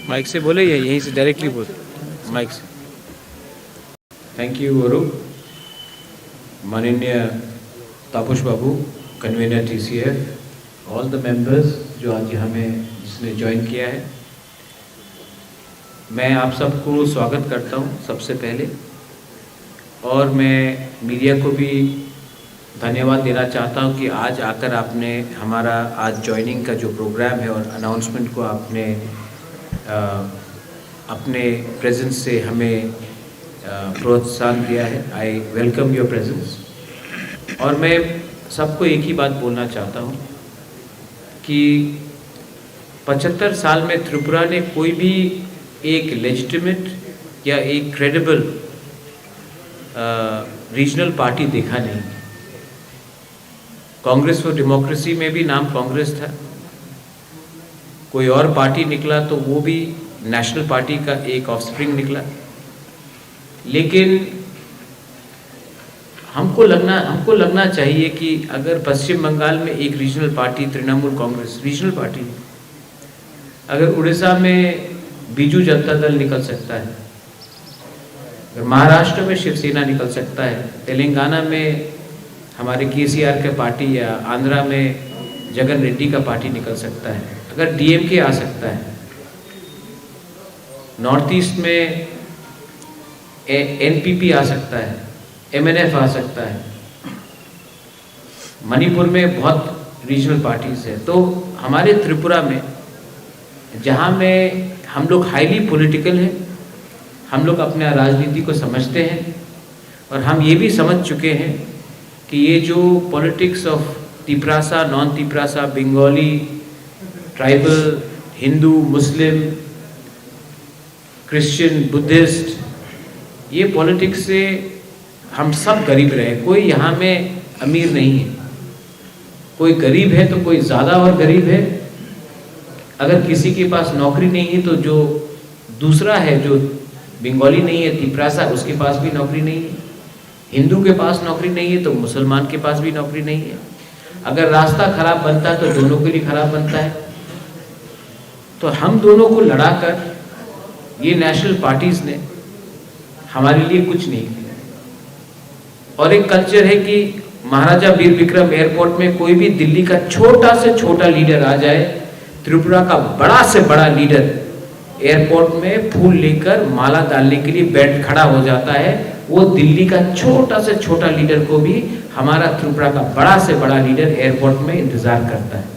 Mic से बोले या यहीं से डायरेक्टली बोल? माइक से। Thank you Arup. माननीय Tapas Babu, convenor TCF, all the members जो आज यहाँ में जिसने ज्वाइन किया है, मैं आप सबको स्वागत करता हूँ सबसे पहले। और मैं मीडिया को भी धन्यवाद देना चाहता हूँ कि आज आकर आपने हमारा आज ज्वाइनिंग का जो प्रोग्राम है और अनाउंसमेंट को आपने अपने प्रेजेंस से हमें प्रोत्साहन दिया है। I welcome your presence. और मैं सबको एक ही बात बोलना चाहता हूँ कि 75 साल में त्रिपुरा ने कोई भी एक लेजिटिमेट या एक क्रेडिबल रीजनल पार्टी देखा नहीं। कांग्रेस फॉर डेमोक्रेसी में भी नाम कांग्रेस था, कोई और पार्टी निकला तो वो भी नेशनल पार्टी का एक ऑफस्प्रिंग निकला। लेकिन हमको लगना चाहिए कि अगर पश्चिम बंगाल में एक regional party Trinamool Congress regional party, अगर उड़ीसा में बीजू जनता दल निकल सकता है, अगर महाराष्ट्र में शिवसेना निकल सकता है, तेलंगाना में हमारे KCR का पार्टी या आंध्रा में जगन रेड्डी का पार्टी निकल सकता है, अगर DMK आ सकता है, नॉर्थ ईस्ट में NPP आ सकता है, MNF आ सकता है, मणिपुर में बहुत रीजनल पार्टीज है, तो हमारे त्रिपुरा में जहाँ में हम लोग हाईली पॉलिटिकल हैं, हम लोग अपने राजनीति को समझते हैं और हम ये भी समझ चुके हैं कि ये जो politics of Tiprasa, non Tiprasa, Bengali, tribal, Hindu, Muslim, Christian, Buddhist, ये पॉलिटिक्स से हम सब गरीब रहे। कोई यहाँ में अमीर नहीं है, कोई गरीब है तो कोई ज़्यादा और गरीब है। अगर किसी के पास नौकरी नहीं है तो जो दूसरा है, जो बंगाली नहीं है, तिपरासा, उसके पास भी नौकरी नहीं है। हिंदू के पास नौकरी नहीं है तो मुसलमान के पास भी नौकरी नहीं है। अगर रास्ता खराब बनता है तो दोनों के लिए खराब बनता है। तो हम दोनों को लड़ाकर ये नेशनल पार्टीज ने हमारे लिए कुछ नहीं किया। और एक कल्चर है कि महाराजा वीर विक्रम एयरपोर्ट में कोई भी दिल्ली का छोटा से छोटा लीडर आ जाए, त्रिपुरा का बड़ा से बड़ा लीडर एयरपोर्ट में फूल लेकर माला डालने के लिए बैठ खड़ा हो जाता है। वो दिल्ली का छोटा से छोटा लीडर को भी हमारा त्रिपुरा का बड़ा से बड़ा लीडर एयरपोर्ट में इंतजार करता है।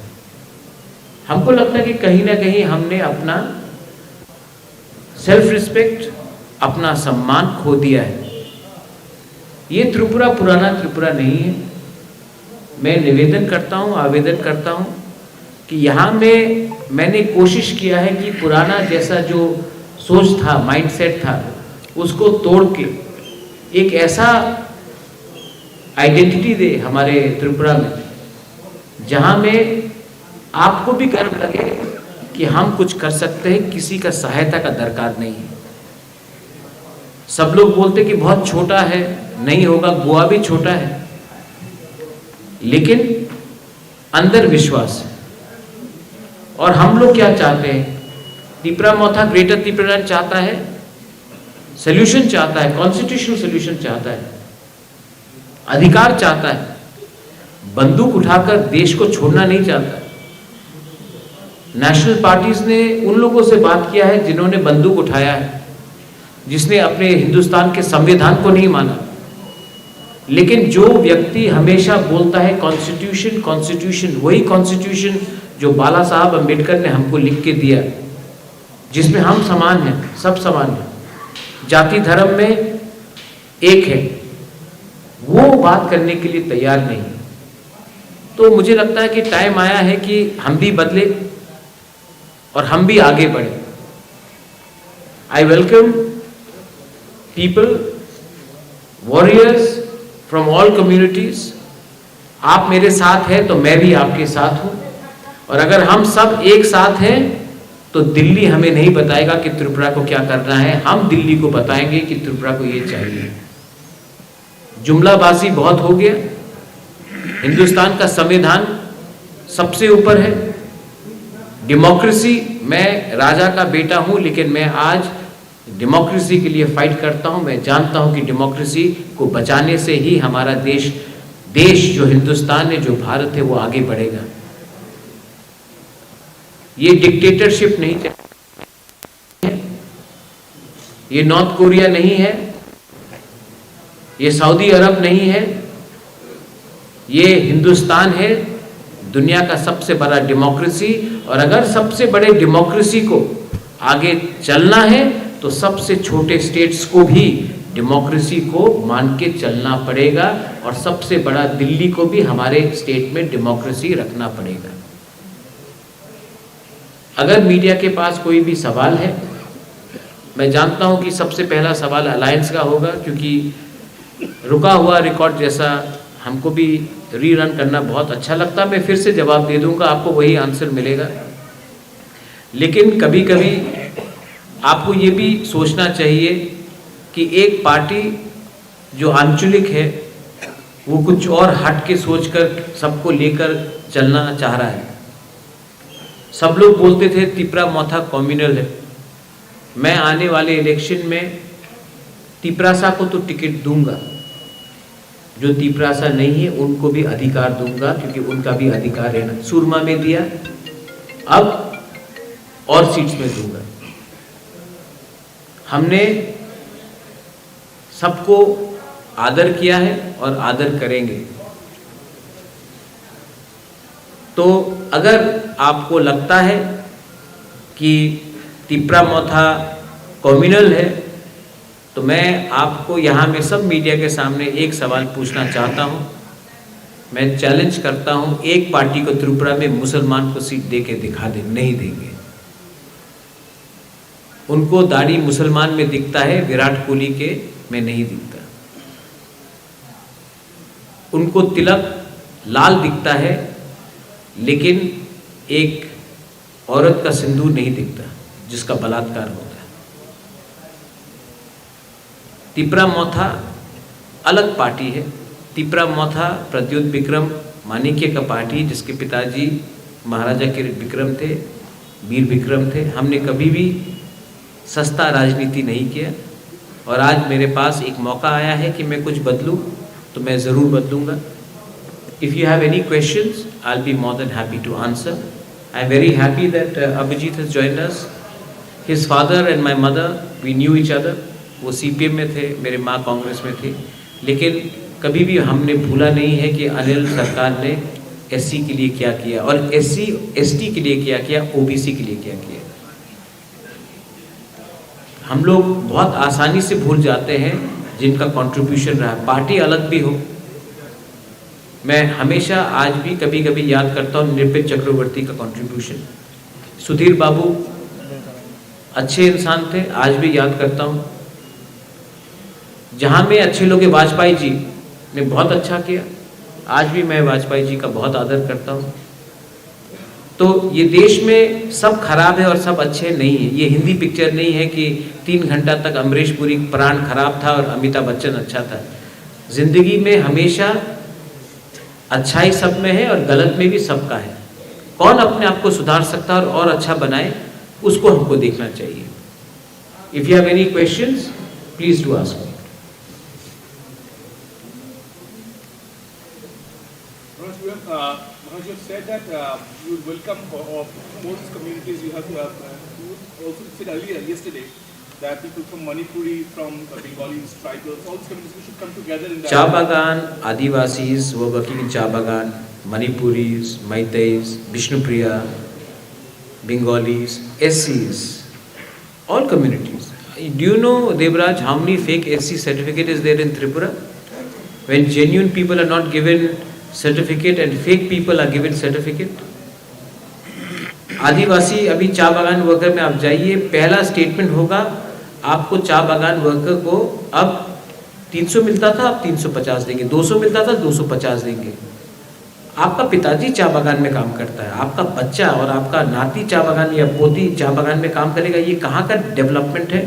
हमको लगता है कि कहीं ना कहीं हमने अपना सेल्फ रिस्पेक्ट, अपना सम्मान खो दिया है। ये त्रिपुरा पुराना त्रिपुरा नहीं है। मैं निवेदन करता हूँ, आवेदन करता हूँ कि यहाँ में मैंने कोशिश किया है कि पुराना जैसा जो सोच था, माइंडसेट था, उसको तोड़ के एक ऐसा आइडेंटिटी दे हमारे त्रिपुरा में, जहाँ में आपको भी गर्व लगे कि हम कुछ कर सकते हैं, किसी का सहायता का दरकार नहीं है। सब लोग बोलते कि बहुत छोटा है, नहीं होगा, गोवा भी छोटा है, लेकिन अंदर विश्वास है। और हम लोग क्या चाहते हैं? त्रिपुरा मोथा ग्रेटर त्रिपुरा चाहता है, सोल्यूशन चाहता है, कॉन्स्टिट्यूशनल सोल्यूशन चाहता है, अधिकार चाहता है, बंदूक उठाकर देश को छोड़ना नहीं चाहता। नेशनल पार्टीज ने उन लोगों से बात किया है जिन्होंने बंदूक उठाया है, जिसने अपने हिंदुस्तान के संविधान को नहीं माना। लेकिन जो व्यक्ति हमेशा बोलता है कॉन्स्टिट्यूशन कॉन्स्टिट्यूशन, वही कॉन्स्टिट्यूशन जो बाला साहब अम्बेडकर ने हमको लिख के दिया, जिसमें हम समान हैं, सब समान हैं, जाति धर्म में एक है, वो बात करने के लिए तैयार नहीं। तो मुझे लगता है कि टाइम आया है कि हम भी बदले और हम भी आगे बढ़े। I welcome people, warriors from all communities. आप मेरे साथ हैं तो मैं भी आपके साथ हूं। और अगर हम सब एक साथ हैं तो दिल्ली हमें नहीं बताएगा कि त्रिपुरा को क्या करना है, हम दिल्ली को बताएंगे कि त्रिपुरा को ये चाहिए। जुमलाबाजी बहुत हो गया। हिंदुस्तान का संविधान सबसे ऊपर है, डेमोक्रेसी मैं राजा का बेटा हूं, लेकिन मैं आज डेमोक्रेसी के लिए फाइट करता हूं। मैं जानता हूं कि डेमोक्रेसी को बचाने से ही हमारा देश जो हिंदुस्तान है, जो भारत है, वो आगे बढ़ेगा। ये डिक्टेटरशिप नहीं चाहिए, ये नॉर्थ कोरिया नहीं है, ये सऊदी अरब नहीं है, ये हिंदुस्तान है, दुनिया का सबसे बड़ा डेमोक्रेसी। और अगर सबसे बड़े डेमोक्रेसी को आगे चलना है तो सबसे छोटे स्टेट्स को भी डेमोक्रेसी को मान के चलना पड़ेगा, और सबसे बड़ा दिल्ली को भी हमारे स्टेट में डेमोक्रेसी रखना पड़ेगा। अगर मीडिया के पास कोई भी सवाल है, मैं जानता हूं कि सबसे पहला सवाल अलायंस का होगा, क्योंकि रुका हुआ रिकॉर्ड जैसा हमको भी रीरन करना बहुत अच्छा लगता है। मैं फिर से जवाब दे दूंगा, आपको वही आंसर मिलेगा। लेकिन कभी कभी आपको ये भी सोचना चाहिए कि एक पार्टी जो आंचलिक है वो कुछ और हट के सोचकर सबको लेकर चलना चाह रहा है। सब लोग बोलते थे तिपरा मौथा कम्युनल है। मैं आने वाले इलेक्शन में तिपरासा को तो टिकट दूंगा, जो तिपरासा नहीं है उनको भी अधिकार दूंगा, क्योंकि उनका भी अधिकार है ना। सुरमा में दिया, अब और सीट्स में दूंगा। हमने सबको आदर किया है और आदर करेंगे। तो अगर आपको लगता है कि तिपरा मौथा कम्युनल है, तो मैं आपको यहाँ में सब मीडिया के सामने एक सवाल पूछना चाहता हूँ। मैं चैलेंज करता हूँ, एक पार्टी को त्रिपुरा में मुसलमान को सीट दे के दिखा दे। नहीं देंगे। उनको दाढ़ी मुसलमान में दिखता है, विराट कोहली के में नहीं दिखता। उनको तिलक लाल दिखता है, लेकिन एक औरत का सिंदूर नहीं दिखता जिसका बलात्कार होता है। तिपरा मौथा अलग पार्टी है। तिपरा मौथा प्रद्युत विक्रम माणिक्य का पार्टी, जिसके पिताजी महाराजा के विक्रम थे, वीर विक्रम थे। हमने कभी भी सस्ता राजनीति नहीं किया, और आज मेरे पास एक मौका आया है कि मैं कुछ बदलूं, तो मैं ज़रूर बदलूंगा। If you have any questions, I will be more than happy to answer. I am very happy that Abhijit has joined us. His father and my mother, we knew each other. वो सीपीएम में थे, मेरे माँ कांग्रेस में थी, लेकिन कभी भी हमने भूला नहीं है कि अनिल सरकार ने एससी के लिए क्या किया, और एससी एसटी के लिए क्या किया, ओबीसी के लिए क्या किया। हम लोग बहुत आसानी से भूल जाते हैं जिनका कंट्रीब्यूशन रहा। पार्टी अलग भी हो, मैं हमेशा आज भी कभी कभी याद करता हूँ निरपेन चक्रवर्ती का कंट्रीब्यूशन। सुधीर बाबू अच्छे इंसान थे, आज भी याद करता हूँ। जहाँ में अच्छे लोग हैं, वाजपेयी जी ने बहुत अच्छा किया, आज भी मैं वाजपेयी जी का बहुत आदर करता हूँ। तो ये देश में सब खराब है और सब अच्छे नहीं है। ये हिंदी पिक्चर नहीं है कि 3 घंटा तक अमरीश पुरी प्राण खराब था और अमिताभ बच्चन अच्छा था। जिंदगी में हमेशा अच्छाई सब में है और गलत में भी सबका है। कौन अपने आप को सुधार सकता है और अच्छा बनाए, उसको हमको देखना चाहिए। If you have any questions, please do ask. You have said that you would welcome most communities. You have you also said earlier yesterday that people from Manipuri, from Bengalis, tribals, all these communities should come together in that. Cha Bagan, Adivasis who are working in Cha Bagan, Manipuris, Maithais, Vishnupriya, Bengalis, SCs, all communities. Do you know, Devraj, how many fake SC certificate is there in Tripura? When genuine people are not given certificate and fake people are given certificate. Adivasi अभी चा बागान worker में आप जाइए, पहला statement होगा आपको चा बागान वर्कर को अब 300 मिलता था, अब 350 देंगे, 200 मिलता था, 250 देंगे। आपका पिताजी चा बागान में काम करता है, आपका बच्चा और आपका नाती चा बागान या पोती चा बागान में काम करेगा। ये कहाँ का डेवलपमेंट है?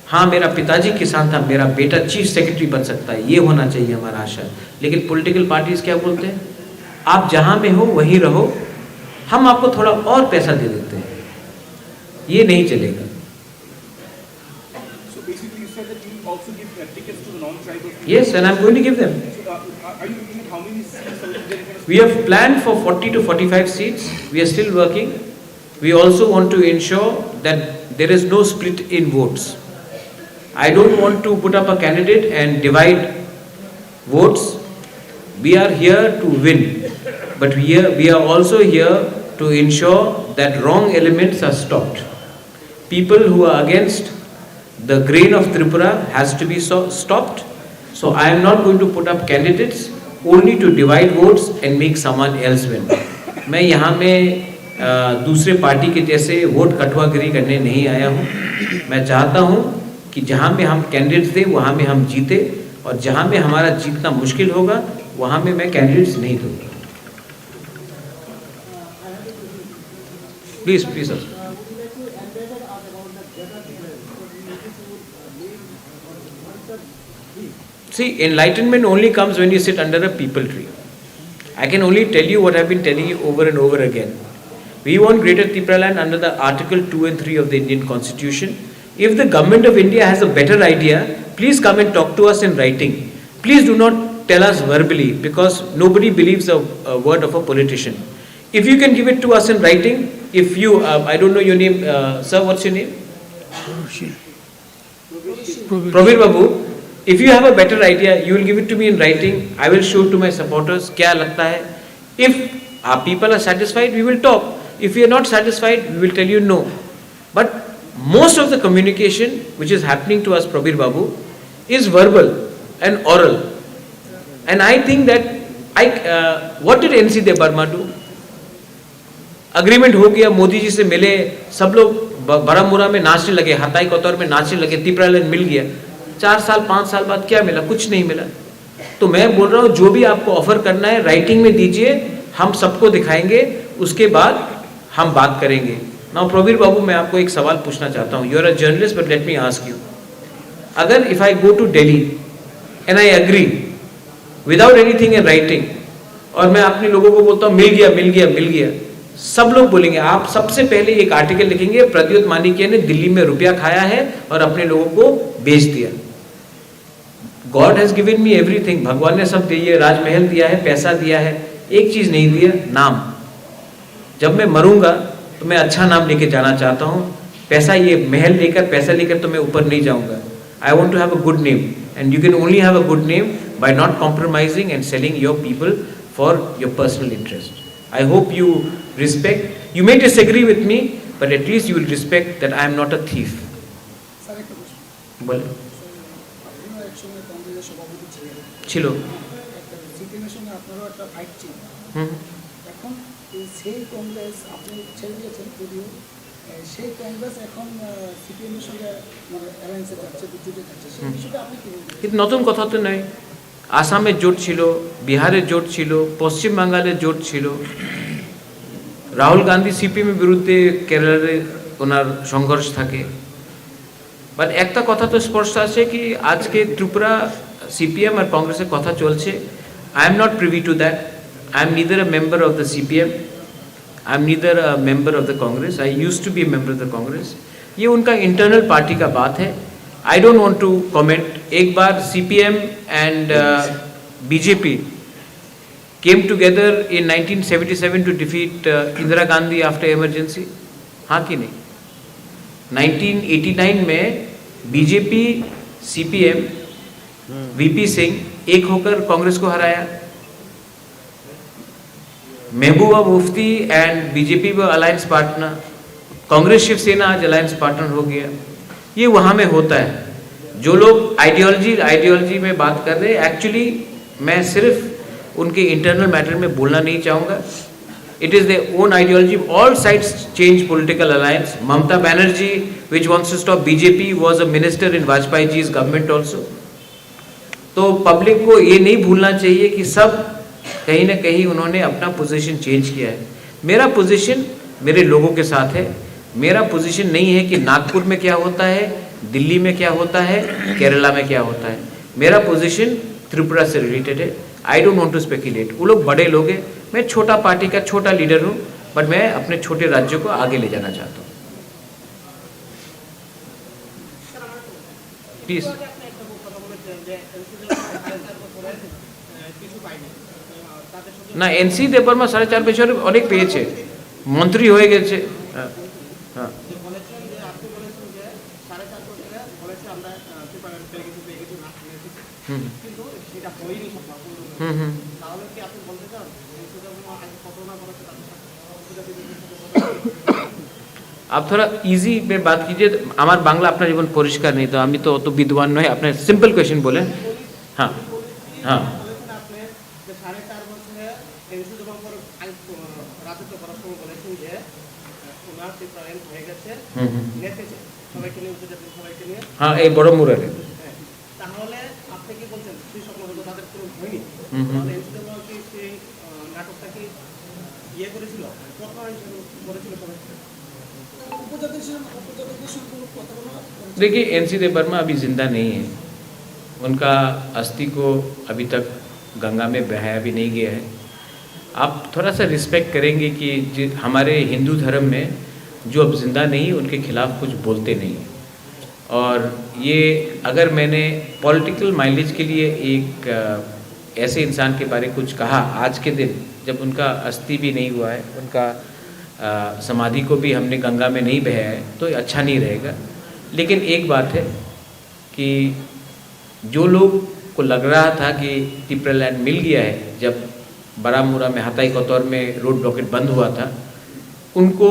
हाँ, मेरा पिताजी किसान था, मेरा बेटा चीफ सेक्रेटरी बन सकता है, ये होना चाहिए हमारा आशा। लेकिन पॉलिटिकल पार्टीज क्या बोलते हैं? आप जहाँ में हो वहीं रहो। हम आपको थोड़ा और पैसा दे देते हैं, ये नहीं चलेगा। So basically you said that you also give tickets to the non-tribal. Yes, and I'm going to give them. So, are you looking at how many seats are there? We have planned for 40 to 45 seats. We are still working. We also want to ensure that there is no split in votes. I don't want to put up a candidate and divide votes. We are here to win, but we are also here to ensure that wrong elements are stopped. People who are against the grain of Tripura has to be stopped. So I am not going to put up candidates only to divide votes and make someone else win. मैं यहाँ में दूसरे party के जैसे vote कटवागिरी करने नहीं आया हूँ। मैं चाहता हूँ कि जहाँ में हम कैंडिडेट्स दें वहाँ में हम जीते, और जहाँ में हमारा जीतना मुश्किल होगा वहाँ में मैं कैंडिडेट्स नहीं दूँगा। Please please sir. See, enlightenment only comes when you sit under a peepal tree. I can only tell you what I've been telling you over and over again. We want Greater Tripura land under the Article 2 and 3 of the Indian Constitution. If the government of India has a better idea, please come and talk to us in writing. Please do not tell us verbally, because nobody believes a word of a politician. If you can give it to us in writing, if you, I don't know your name, sir, what's your name? Pravir Babu. If you have a better idea, you will give it to me in writing. I will show it to my supporters. क्या लगता है? If our people are satisfied, we will talk. If we are not satisfied, we will tell you no. But most of the communication which is happening to us, Prabir Babu, is verbal and oral. And I think that what did NC Dev Burma do? Agreement हो गया, मोदी जी से मिले, सब लोग बारामूला में नाचने लगे, हताई कोतवार में नाचने लगे, त्रिपुरा लैंड मिल गया। 4 साल 5 साल बाद क्या मिला? कुछ नहीं मिला। तो मैं बोल रहा हूँ, जो भी आपको ऑफर करना है राइटिंग में दीजिए, हम सबको दिखाएंगे, उसके बाद हम बात करेंगे। नाउ प्रवीर बाबू, मैं आपको एक सवाल पूछना चाहता हूँ। You are a journalist, but let me ask you, अगर if I go to Delhi and I agree without anything in writing, और मैं अपने लोगों को बोलता हूँ मिल गया मिल गया मिल गया, सब लोग बोलेंगे, आप सबसे पहले एक आर्टिकल लिखेंगे, प्रद्युत मानिकिया ने दिल्ली में रुपया खाया है और अपने लोगों को बेच दिया। God has given me everything, भगवान ने सब दिया, राजमहल दिया है, पैसा दिया है, एक चीज नहीं दिया, नाम। जब मैं मरूंगा तो मैं अच्छा नाम लेके जाना चाहता हूँ। पैसा, ये महल लेकर, पैसा लेकर तो मैं ऊपर नहीं जाऊंगा। I want to have a good name, and you can only have a good name by not compromising and selling your people for your personal interest. I hope you respect. You may disagree with me, but at least you will respect that I am not a thief. Sir, একটা প্রশ্ন। বলো। আপনিও একসময় কংগ্রেসের সভাপতি ছিলেন। ছিল। একটা সিপিএমের সঙ্গে আপনারও একটা ফাইট ছিল। এখন সেই কংগ্রেস আপনি ছেড়ে দিয়েছেন, যদিও সেই কংগ্রেস এখন সিপিএমের সঙ্গে মানে অ্যালায়েন্সে যাচ্ছে, জুটে যাচ্ছে, সেই বিষয়টা আপনি কি বলবেন? কিন্তু নতুন কথা তো নয়। আসামের জোট ছিল, বিহারের জোট ছিল, পশ্চিম বাংলার জোট ছিল। রাহুল গান্ধী সিপিএমের বিরুদ্ধে কেরালায় ওনার সংঘর্ষ থাকে। বাট একটা কথা তো স্পষ্ট আছে কি আজকে ত্রিপুরা সিপিএম আর কংগ্রেসের কথা চলছে। I am not privy to that. I am neither a member of the CPM, I am neither a member of the Congress. I used to be a member of the Congress. ये उनका इंटरनल पार्टी का बात है। I don't want to comment. एक बार CPM and BJP came together in 1977 to defeat Indira Gandhi after emergency. हाँ कि नहीं? 1989 में BJP, CPM, VP सिंह एक होकर कांग्रेस को हराया। महबूबा मुफ्ती एंड BJP वो अलायंस पार्टनर, कांग्रेस शिवसेना आज अलायंस पार्टनर हो गया। ये वहाँ में होता है। जो लोग आइडियोलॉजी में बात कर रहे हैं, एक्चुअली मैं सिर्फ उनके इंटरनल मैटर में बोलना नहीं चाहूँगा। It is their own ideology. All sides change political alliance. Mamata Banerjee which wants to stop BJP was a minister in Vajpayee ji's government also. तो पब्लिक को ये नहीं भूलना चाहिए कि सब कहीं ना कहीं उन्होंने अपना पोजीशन चेंज किया है। मेरा पोजीशन मेरे लोगों के साथ है। मेरा पोजीशन नहीं है कि नागपुर में क्या होता है, दिल्ली में क्या होता है, केरला में क्या होता है। मेरा पोजीशन त्रिपुरा से रिलेटेड है। I don't want to speculate. वो लोग बड़े लोग हैं, मैं छोटा पार्टी का छोटा लीडर हूँ। बट मैं अपने छोटे राज्यों को आगे ले जाना चाहता हूँ। प्लीज। না এনসি দেববর্মা 4.5 বছর অনেক পেয়েছে, মন্ত্রী হয়ে গেছে। হ্যাঁ হ্যাঁ आप थोड़ा इजी में बात कीजिए। हमार बांग्ला अपना जीवन परिष्कार नहीं, तो আমি তো অত विद्वान নয়। আপনি সিম্পল কোয়েশ্চেন বলেন। हाँ हाँ हाँ এই বড় মুরারে देखिए एनसी देबबर्मा अभी जिंदा नहीं है, उनका अस्थि को अभी तक गंगा में बहाया भी नहीं गया है। आप थोड़ा सा रिस्पेक्ट करेंगे कि हमारे हिंदू धर्म में जो अब जिंदा नहीं उनके खिलाफ कुछ बोलते नहीं। और ये अगर मैंने पॉलिटिकल माइलेज के लिए एक ऐसे इंसान के बारे कुछ कहा आज के दिन जब उनका अस्थि भी नहीं हुआ है, उनका समाधि को भी हमने गंगा में नहीं बहाया है, तो अच्छा नहीं रहेगा। लेकिन एक बात है कि जो लोग को लग रहा था कि टिप्रालैंड मिल गया है, जब बारामूला में हताई कोतौर में रोड ब्लॉकेट बंद हुआ था, उनको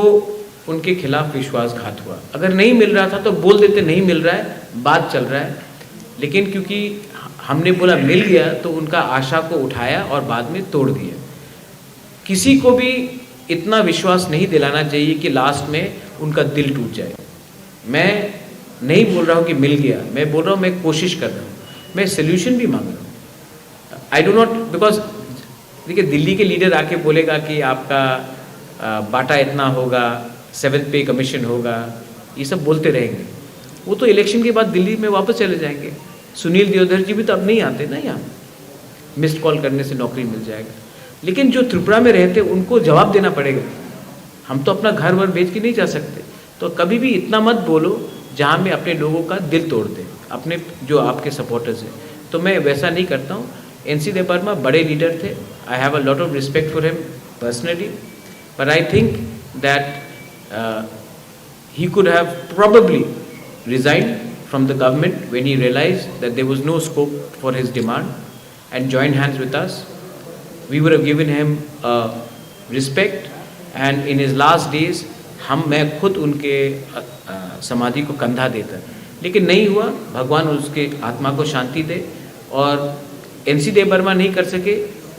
उनके खिलाफ विश्वासघात हुआ। अगर नहीं मिल रहा था तो बोल देते नहीं मिल रहा है, बात चल रहा है। लेकिन क्योंकि हमने बोला मिल गया तो उनका आशा को उठाया और बाद में तोड़ दिया। किसी को भी इतना विश्वास नहीं दिलाना चाहिए कि लास्ट में उनका दिल टूट जाए। मैं नहीं बोल रहा हूँ कि मिल गया, मैं बोल रहा हूँ मैं कोशिश कर रहा हूँ, मैं सोल्यूशन भी मांग रहा हूँ। आई डो नॉट बिकॉज देखिए दिल्ली के लीडर आके बोलेगा कि आपका बाटा इतना होगा, 7th पे कमीशन होगा, ये सब बोलते रहेंगे। वो तो इलेक्शन के बाद दिल्ली में वापस चले जाएंगे। सुनील दियोदर जी भी तो अब नहीं आते ना यहाँ, मिस्ड कॉल करने से नौकरी मिल जाएगा। लेकिन जो त्रिपुरा में रहते उनको जवाब देना पड़ेगा। हम तो अपना घर वर बेच के नहीं जा सकते। तो कभी भी इतना मत बोलो जहाँ में अपने लोगों का दिल तोड़ दे, अपने जो आपके सपोर्टर्स हैं। तो मैं वैसा नहीं करता हूँ। एनसी देबबर्मा बड़े लीडर थे, I have a lot of respect for him personally, but I think that he could have probably resigned from the government when he realized that there was no scope for his demand and joined hands with us. We would have given him respect, and in his last days मैं खुद उनके समाधि को कंधा देता। लेकिन नहीं हुआ। भगवान उसके आत्मा को शांति दे। और एनसी देबबर्मा नहीं कर सके,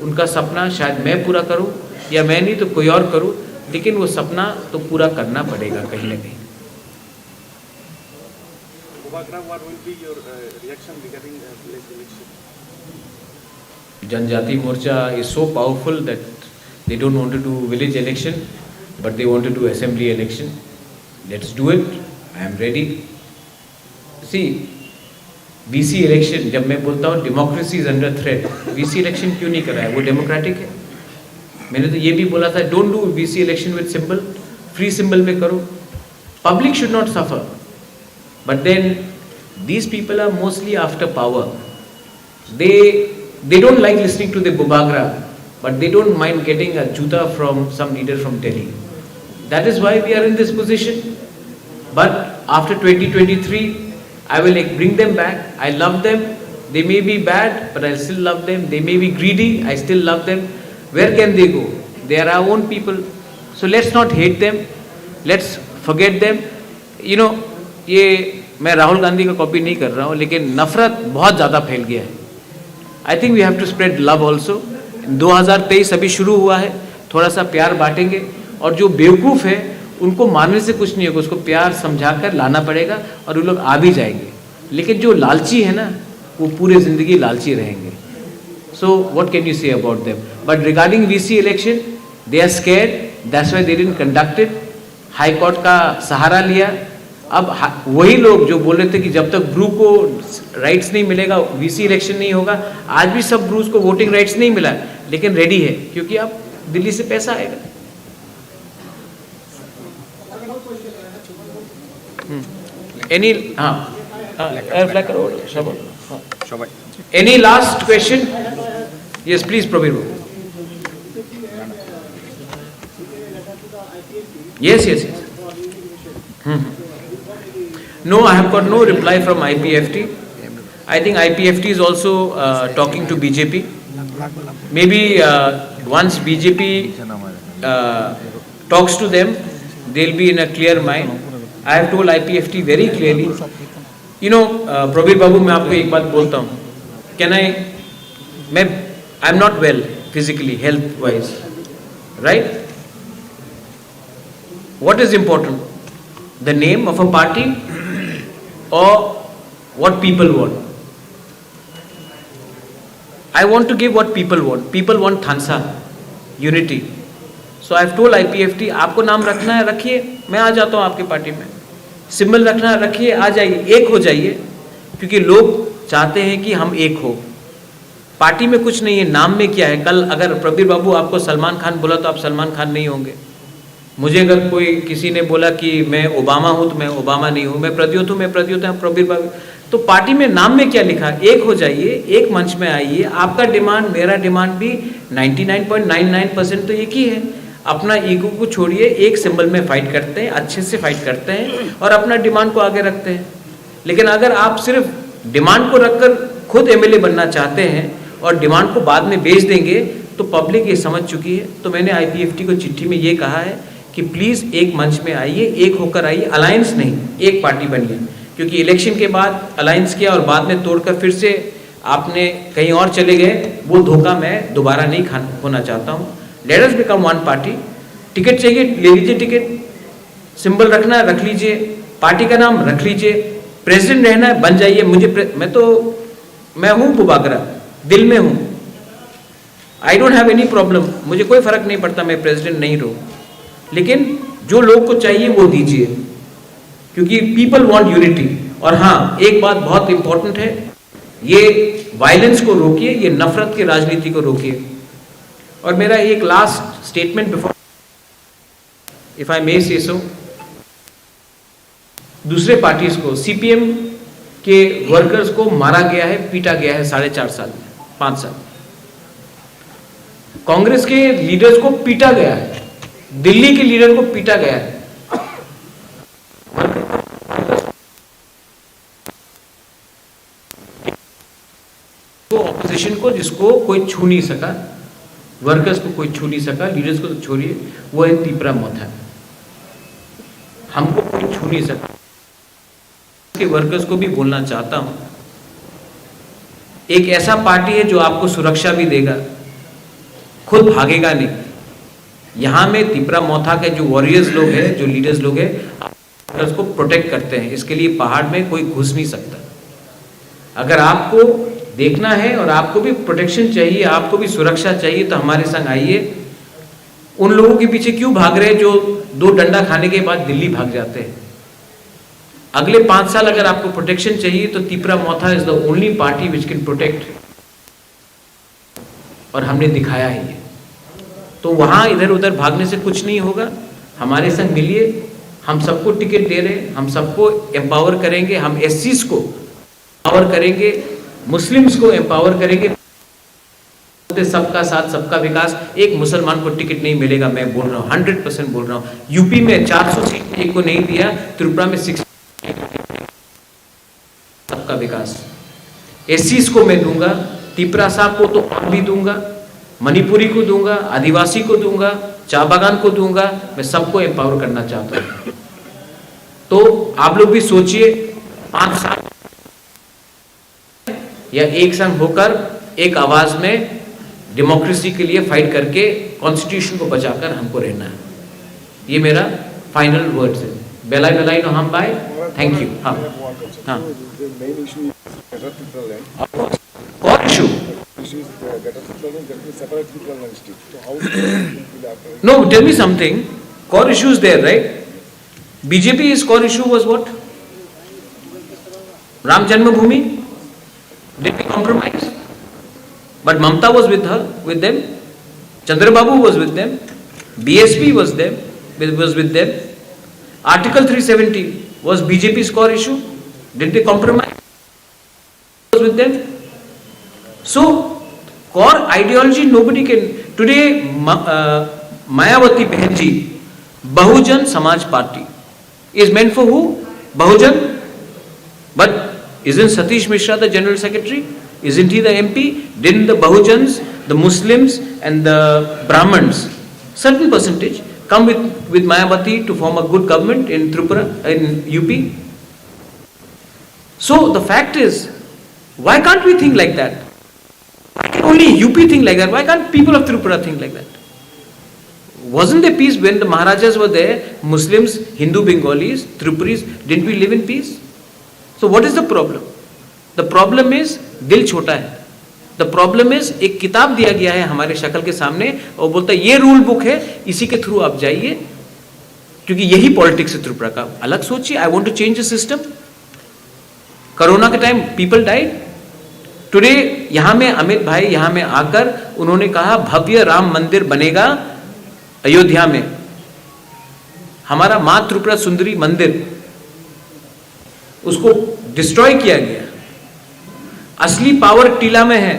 उनका सपना शायद मैं पूरा करूं, या मैं नहीं तो कोई और करूं, लेकिन वो सपना तो पूरा करना पड़ेगा कहीं ना कहीं। What will be your reaction regarding village election? Janjati Morcha is so powerful that they don't want to do village election, but they want to do assembly election. Let's do it. I am ready. See, VC election, जब मैं बोलता हूँ democracy is under threat, VC election क्यों नहीं कराया? वो democratic है। मैंने तो ये भी बोला था don't do VC election with symbol, free symbol में करो। Public should not suffer, but then these people are mostly after power. They don't like listening to the Bubagra, but they don't mind getting a जूता from some leader from Delhi. That is why we are in this position. But after 2023 I will bring them back. I love them. They may be bad, but I still love them. They may be greedy, I still love them. Where can they go? They are our own people. So let's not hate them. Let's forget them. You know, ये मैं राहुल गांधी का copy नहीं कर रहा हूँ, लेकिन नफरत बहुत ज़्यादा फैल गया है। I think we have to spread love also. 2023 अभी शुरू हुआ है, थोड़ा सा प्यार बांटेंगे। और जो बेवकूफ़ है उनको मारने से कुछ नहीं होगा, उसको प्यार समझा कर लाना पड़ेगा और वो लोग आ भी जाएंगे। लेकिन जो लालची है ना, वो पूरे ज़िंदगी लालची रहेंगे। So what can you say about them? But regarding VC election, they are scared. That's why they didn't conduct it. High court का सहारा लिया। अब वही लोग जो बोल रहे थे कि जब तक ब्रू को राइट्स नहीं मिलेगा VC इलेक्शन नहीं होगा, आज भी सब ब्रूज को वोटिंग राइट्स नहीं मिला, लेकिन रेडी है क्योंकि अब दिल्ली से पैसा आएगा। Any Any last question? Yes, please, Prabir. Yes. No, I have got no reply from IPFT. I think IPFT is also talking to BJP. Maybe once BJP talks to them, they'll be in a clear mind. I have told IPFT very clearly. You know, Prabir Babu, मैं आपको एक बात बोलता हूँ. I'm not well physically, health wise, right? What is important? The name of a party or what people want? I want to give what people want. People want Thansa, unity. So I've told IPFT, आपको नाम रखना है रखिए, मैं आ जाता हूँ आपके party में. सिंबल रखना है रखिए, आ जाइए, एक हो जाइए, क्योंकि लोग चाहते हैं कि हम एक हो. पार्टी में कुछ नहीं है, नाम में क्या है. कल अगर प्रबीर बाबू आपको सलमान खान बोला तो आप सलमान खान नहीं होंगे. मुझे अगर कोई किसी ने बोला कि मैं ओबामा हूँ तो मैं ओबामा नहीं हूँ. मैं प्रद्योत हूँ, मैं प्रद्योत हूँ, प्रबीर बाबू. तो पार्टी में नाम में क्या लिखा? एक हो जाइए, एक मंच में आइए. आपका डिमांड, मेरा डिमांड भी 99.99% तो एक ही है. अपना ईगो को छोड़िए, एक सिंबल में फाइट करते हैं, अच्छे से फाइट करते हैं और अपना डिमांड को आगे रखते हैं. लेकिन अगर आप सिर्फ डिमांड को रखकर खुद एमएलए बनना चाहते हैं और डिमांड को बाद में बेच देंगे तो पब्लिक ये समझ चुकी है. तो मैंने आईपीएफटी को चिट्ठी में ये कहा है कि प्लीज़ एक मंच में आइए, एक होकर आइए, अलायंस नहीं, एक पार्टी बनिए. क्योंकि इलेक्शन के बाद अलायंस किया और बाद में तोड़कर फिर से आपने कहीं और चले गए, वो धोखा मैं दोबारा नहीं होना चाहता हूँ. Let us become one party. Ticket चाहिए ले लीजिए, टिकट. सिंबल रखना है रख लीजिए, पार्टी का नाम रख लीजिए, प्रेसिडेंट रहना है बन जाइए. मैं हूँ बुबागरा, दिल में हूँ. I don't have any problem, मुझे कोई फर्क नहीं पड़ता मैं प्रेसिडेंट नहीं रहूँ. लेकिन जो लोग को चाहिए वो दीजिए, क्योंकि पीपल वांट यूनिटी. और हाँ, एक बात बहुत इंपॉर्टेंट है, ये वायलेंस को रोकिए, ये नफरत की राजनीति को रोकिए. और मेरा एक last statement before, if I may say so, दूसरे पार्टीज को, सीपीएम के वर्कर्स को मारा गया है, पीटा गया है 4.5 साल में, 5 साल. कांग्रेस के लीडर्स को पीटा गया है, दिल्ली के लीडर को पीटा गया है. तो ऑपोजिशन को, जिसको कोई छू नहीं सका, वर्कर्स को कोई छू नहीं सका, लीडर्स को तो छोड़िए, वो है तीपरा मोथा. हमको कोई छू नहीं सका. के वर्कर्स को भी बोलना चाहता हूं, एक ऐसा पार्टी है जो आपको सुरक्षा भी देगा, खुद भागेगा नहीं. यहां में तीपरा मोथा के जो वॉरियर्स लोग हैं, जो लीडर्स लोग हैं, वर्कर्स को प्रोटेक्ट करते हैं. इसके लिए पहाड़ में कोई घुस नहीं सकता. अगर आपको देखना है और आपको भी प्रोटेक्शन चाहिए, आपको भी सुरक्षा चाहिए, तो हमारे संग आइए. उन लोगों के पीछे क्यों भाग रहे हैं जो 2 डंडा खाने के बाद दिल्ली भाग जाते हैं? अगले 5 साल अगर आपको प्रोटेक्शन चाहिए तो Tipra Motha is the only party which can protect. और हमने दिखाया है ये. तो वहां इधर उधर भागने से कुछ नहीं होगा. हमारे संग मिलिए, हम सबको टिकट दे रहे हैं, हम सबको एम्पावर करेंगे. हम एससीज को एम्पावर करेंगे, मुस्लिम्स को एम्पावर करेंगे. सबका साथ सबका विकास. एक मुसलमान को टिकट नहीं मिलेगा, मैं बोल रहा हूँ, 100% बोल रहा हूँ. यूपी में 400 सीट एक को नहीं दिया, त्रिपुरा में 6. सबका विकास एससीज को मैं दूंगा, तीपरा साहब को तो और भी दूंगा, मणिपुरी को दूंगा, आदिवासी को दूंगा, चाय बागान को दूंगा. मैं सबको एम्पावर करना चाहता हूँ. तो आप लोग भी सोचिए, 5 साल या एक संग होकर एक आवाज में डेमोक्रेसी के लिए फाइट करके कॉन्स्टिट्यूशन को बचाकर हमको रहना है. ये मेरा फाइनल वर्ड्स है. बेलाई नो हम बाय. Thank you. हाँ हाँ. कौन issue? No, tell me something. Core issue is there, right? BJP's core issue was what? Ram Janmabhoomi. Did we compromise? But Mamta was with them. Chandrababu was with them. BSP was with them. Article 370 Was BJP's core issue? Did they compromise with them? So, core ideology nobody can. Today, Mayawati Bahanji, Bahujan Samaj Party is meant for who? Bahujan. But isn't Satish Mishra the General Secretary? Isn't he the MP? Didn't the Bahujans, the Muslims and the Brahmins, certain percentage, come with Mayawati to form a good government in Tripura, in UP? So the fact is, why can't we think like that? Why can only UP think like that? Why can't people of Tripura think like that? Wasn't there peace when the Maharajas were there? Muslims, Hindu, Bengalis, Tripuris, didn't we live in peace? So what is the problem? The problem is दिल छोटा है. The problem is एक किताब दिया गया है हमारे शक्ल के सामने और बोलता है ये रूल बुक है, इसी के थ्रू आप जाइए, क्योंकि यही पॉलिटिक्स है त्रिपुरा का. अलग सोचिए. I want to change the system. Corona के टाइम पीपल डाइड. टुडे यहां में अमित भाई यहां में आकर उन्होंने कहा भव्य राम मंदिर बनेगा अयोध्या में. हमारा मां त्रिपुरा सुंदरी मंदिर, उसको डिस्ट्रॉय किया गया. असली पावर टीला में है.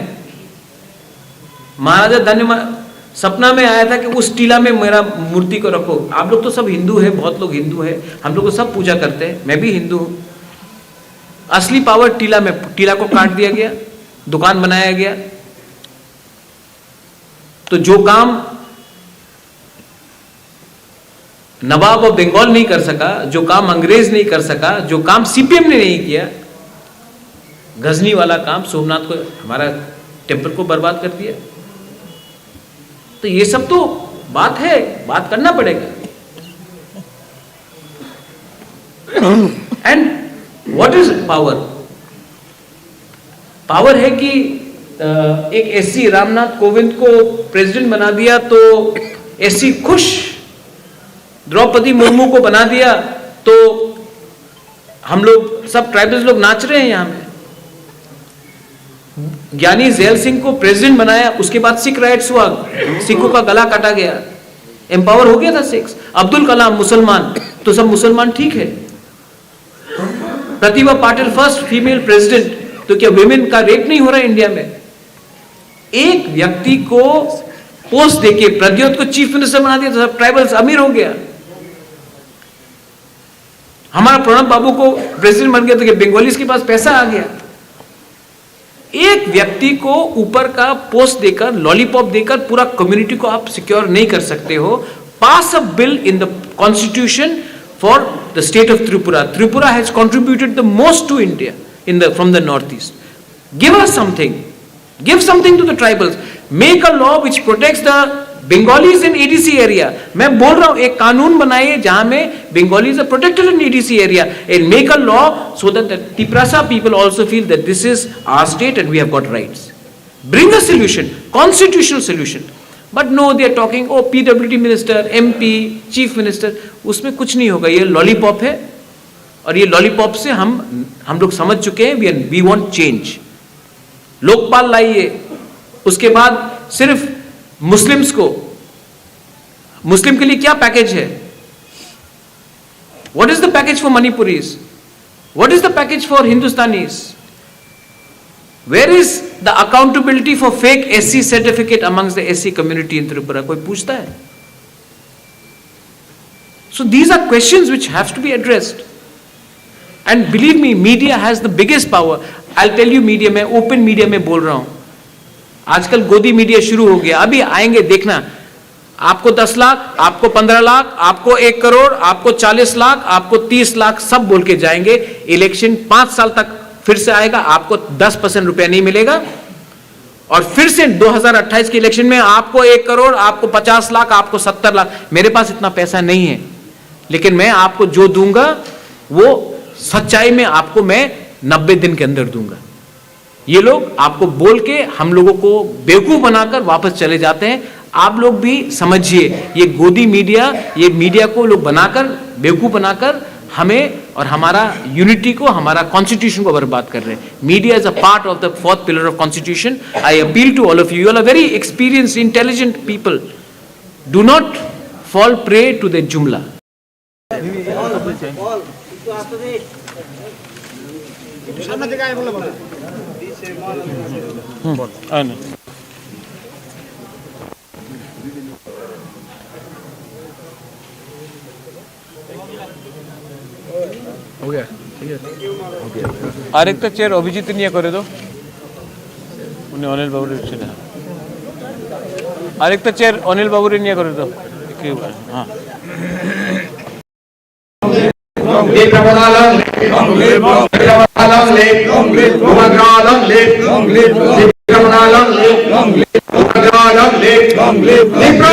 महाराजा धन्य सपना में आया था कि उस टीला में मेरा मूर्ति को रखो. आप लोग तो सब हिंदू है, बहुत लोग हिंदू है, हम लोग को सब पूजा करते हैं, मैं भी हिंदू हूं. असली पावर टीला में. टीला को काट दिया गया, दुकान बनाया गया. तो जो काम नवाब ऑफ बंगाल नहीं कर सका, जो काम अंग्रेज नहीं कर सका, जो काम सीपीएम ने नहीं किया, गजनी वाला काम सोमनाथ को, हमारा टेम्पल को बर्बाद कर दिया. तो ये सब तो बात है, बात करना पड़ेगा. And what is power? Power है कि एक एससी रामनाथ कोविंद को प्रेसिडेंट बना दिया तो एससी खुश, द्रौपदी मुर्मू को बना दिया तो हम लोग सब ट्राइबल्स लोग नाच रहे हैं यहां में. ज्ञानी जैल सिंह को प्रेसिडेंट बनाया, उसके बाद सिख राइट्स हुआ, सिखों का गला काटा गया, एम्पावर हो गया था सिख्स. अब्दुल कलाम मुसलमान, तो सब मुसलमान ठीक है. Pratibha Patil first female president, तो क्या विमेन का रेप नहीं हो रहा है इंडिया में? एक व्यक्ति को पोस्ट देके प्रद्योत को चीफ मिनिस्टर बना दिया तो सब ट्राइबल्स अमीर हो गया. हमारा प्रणब बाबू को प्रेसिडेंट बन गया तो बंगालीज के पास पैसा आ गया. एक व्यक्ति को ऊपर का पोस्ट देकर, लॉलीपॉप देकर पूरा कम्युनिटी को आप सिक्योर नहीं कर सकते हो. Pass a bill in the constitution for the state of Tripura. Tripura has contributed the most to India in the from the north east. Give us something, give something to the tribals. Make a law which protects the Bengalis in ADC area. मैं बोल रहा हूं एक कानून बनाइए जहां में Bengalis are protected in ADC area, and make a law so that the Tiprasa people also feel that this is our state and we have got rights. Bring a solution, constitutional solution. But no, they are talking oh PWD minister, MP, chief minister. उसमें कुछ नहीं होगा. ये lollipop है और ये lollipop से हम लोग समझ चुके हैं. We want change. लोकपाल लाइए, उसके बाद सिर्फ मुस्लिम्स को, मुस्लिम के लिए क्या पैकेज है? What is the package for Manipuris? What is the package for Hindustanis? Where is the accountability for fake SC certificate amongst the SC community in Tripura? कोई पूछता है? So these are questions which have to be addressed. And believe me, media has the biggest power. I tell you, media में, open media में बोल रहा हूं, आजकल गोदी मीडिया शुरू हो गया. अभी आएंगे, देखना. आपको 10 लाख, आपको 15 लाख, आपको 1 करोड़, आपको 40 लाख, आपको 30 लाख, सब बोल के जाएंगे. इलेक्शन 5 साल तक फिर से आएगा, आपको 10% रुपया नहीं मिलेगा. और फिर से 2028 के इलेक्शन में आपको 1 करोड़, आपको 50 लाख, आपको 70 लाख. मेरे पास इतना पैसा नहीं है, लेकिन मैं आपको जो दूंगा वो सच्चाई में आपको मैं 90 दिन के अंदर दूंगा. ये लोग आपको बोल के हम लोगों को बेवकूफ बनाकर वापस चले जाते हैं. आप लोग भी समझिए, ये गोदी मीडिया, ये मीडिया को लोग बनाकर, बेवकूफ बनाकर हमें और हमारा यूनिटी को, हमारा कॉन्स्टिट्यूशन को बर्बाद कर रहे हैं. Media is a part of the 4th pillar of constitution. I appeal to all of you, are very experienced, intelligent people. Do not fall prey to the jumla. আরেকটা চেয়ার অভিজিৎ নিয়ে করে দাও, উনি অনিল বাবুর ছিল। আরেকটা চেয়ার অনিল বাবুর নিয়ে করে দাও। হ্যাঁ long live